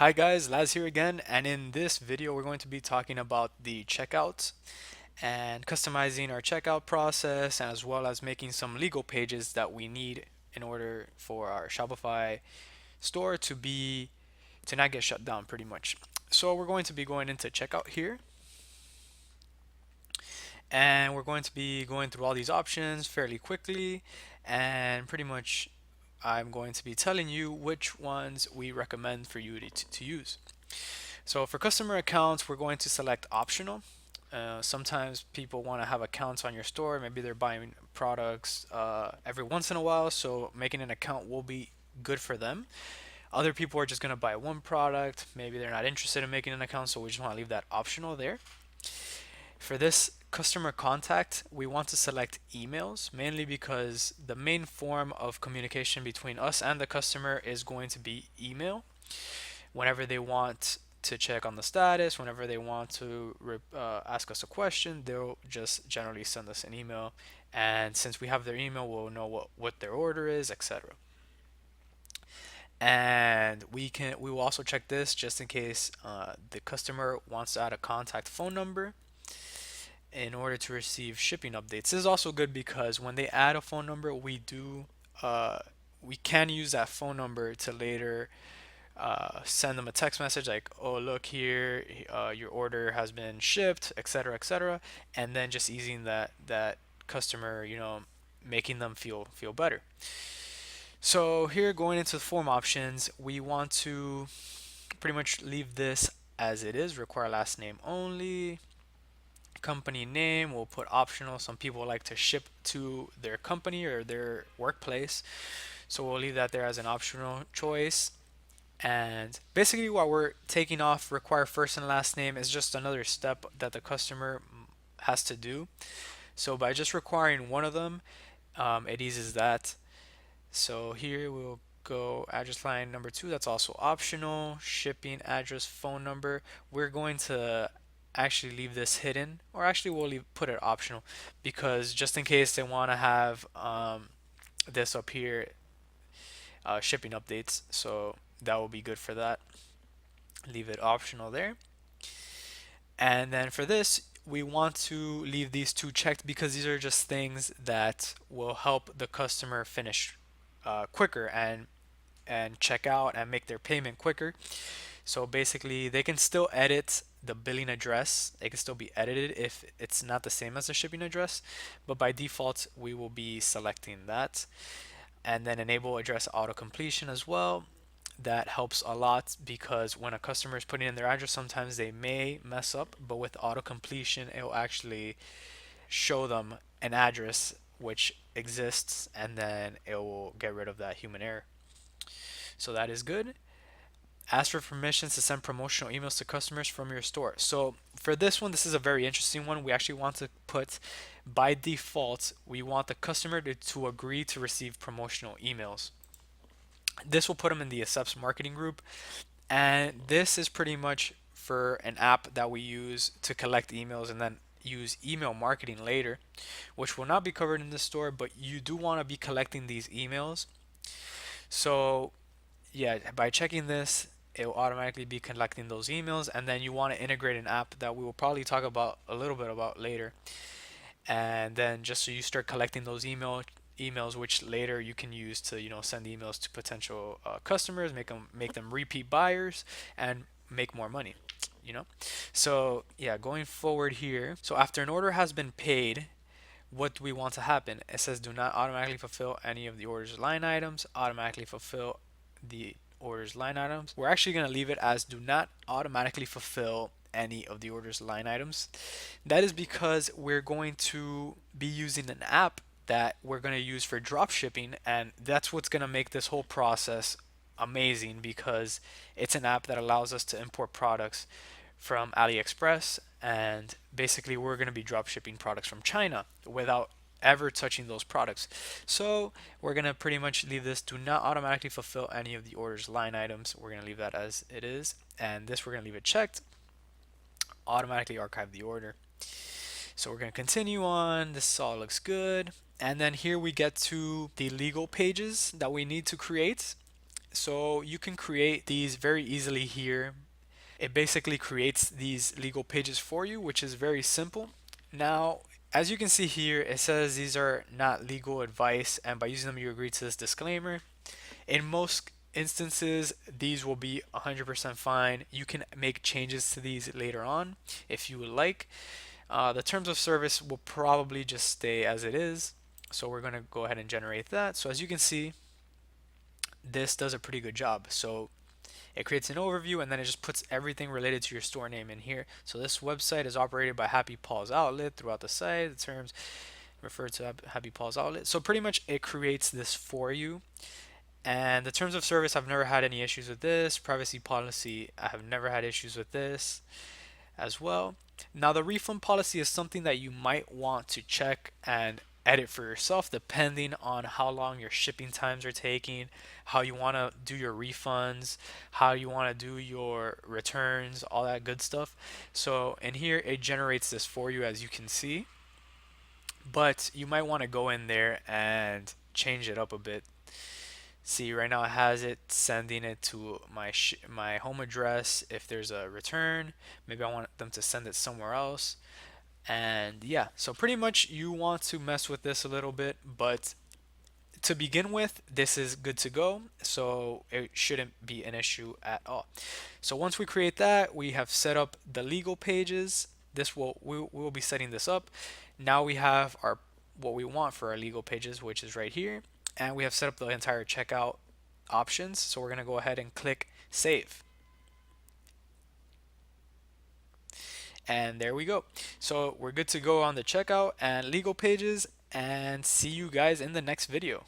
Hi guys, Laz here again, and in this video we're going to be talking about the checkout and customizing our checkout process as well as making some legal pages that we need in order for our Shopify store to not get shut down pretty much. So we're going to be going into checkout here and we're going to be going through all these options fairly quickly and pretty much I'm going to be telling you which ones we recommend for you to use. So for customer accounts, we're going to select optional. Sometimes people want to have accounts on your store. Maybe they're buying products every once in a while, so making an account will be good for them. Other people are just going to buy one product. Maybe they're not interested in making an account, so we just want to leave that optional there. For this customer contact, we want to select emails mainly because the main form of communication between us and the customer is going to be email. Whenever they want to check on the status, whenever they want to ask us a question, they'll just generally send us an email. And since we have their email, we'll know what their order is, etc. And we will also check this just in case the customer wants to add a contact phone number in order to receive shipping updates. This is also good because when they add a phone number, uh, we can use that phone number to later send them a text message like, "Oh, look here, your order has been shipped," etc., etc., and then just easing that customer, making them feel better. So here, going into the form options, we want to pretty much leave this as it is. Require last name only. Company name we'll put optional. Some people like to ship to their company or their workplace, so we'll leave that there as an optional choice. And basically what we're taking off require first and last name is just another step that the customer has to do. So by just requiring one of them, it eases that. So here we'll go address line number 2, that's also optional. Shipping address phone number, we're going to actually leave this hidden, or actually put it optional because just in case they want to have this up here, shipping updates, so that will be good for that. Leave it optional there. And then for this, we want to leave these two checked because these are just things that will help the customer finish quicker and check out and make their payment quicker. So basically, they can still edit the billing address. It can still be edited if it's not the same as the shipping address, but by default, we will be selecting that. And then enable address auto completion as well. That helps a lot because when a customer is putting in their address, sometimes they may mess up, but with auto completion, it will actually show them an address which exists and then it will get rid of that human error. So that is good. Ask for permissions to send promotional emails to customers from your store. So for this one, this is a very interesting one. We actually want to put, by default, we want the customer to agree to receive promotional emails. This will put them in the accepts marketing group, and this is pretty much for an app that we use to collect emails and then use email marketing later, which will not be covered in the store, but you do want to be collecting these emails. So yeah, by checking this, it will automatically be collecting those emails, and then you want to integrate an app that we will probably talk about a little bit about later. And then just so you start collecting those emails, which later you can use to send emails to potential customers, make them repeat buyers, and make more money. You know, so yeah, going forward here. So after an order has been paid, what do we want to happen? It says do not automatically fulfill any of the order's line items. Automatically fulfill the order's line items. We're actually going to leave it as do not automatically fulfill any of the order's line items. That is because we're going to be using an app that we're going to use for drop shipping, and that's what's going to make this whole process amazing because it's an app that allows us to import products from AliExpress, and basically we're going to be drop shipping products from China without ever touching those products. So we're going to pretty much leave this do not automatically fulfill any of the order's line items. We're going to leave that as it is, and this we're going to leave it checked. Automatically archive the order. So we're going to continue on. This all looks good. And then here we get to the legal pages that we need to create. So you can create these very easily here. It basically creates these legal pages for you, which is very simple. Now, as you can see here, it says these are not legal advice, and by using them, you agree to this disclaimer. In most instances, these will be 100% fine. You can make changes to these later on if you would like. The terms of service will probably just stay as it is. So we're going to go ahead and generate that. So as you can see, this does a pretty good job. So it creates an overview and then it just puts everything related to your store name in here. So this website is operated by Happy Paul's Outlet throughout the site. The terms refer to Happy Paul's Outlet. So pretty much it creates this for you. And the terms of service, I've never had any issues with this. Privacy policy, I have never had issues with this as well. Now, the refund policy is something that you might want to check and edit for yourself depending on how long your shipping times are taking, how you want to do your refunds, how you want to do your returns, all that good stuff. So, in here, it generates this for you as you can see, but you might want to go in there and change it up a bit. See, right now it has it sending it to my home address. If there's a return, maybe I want them to send it somewhere else. And yeah, so pretty much you want to mess with this a little bit, but to begin with, this is good to go. So it shouldn't be an issue at all. So once we create that, we have set up the legal pages. We will be setting this up. Now we have our what we want for our legal pages, which is right here, and we have set up the entire checkout options. So we're gonna go ahead and click save. And there we go. So we're good to go on the checkout and legal pages, and see you guys in the next video.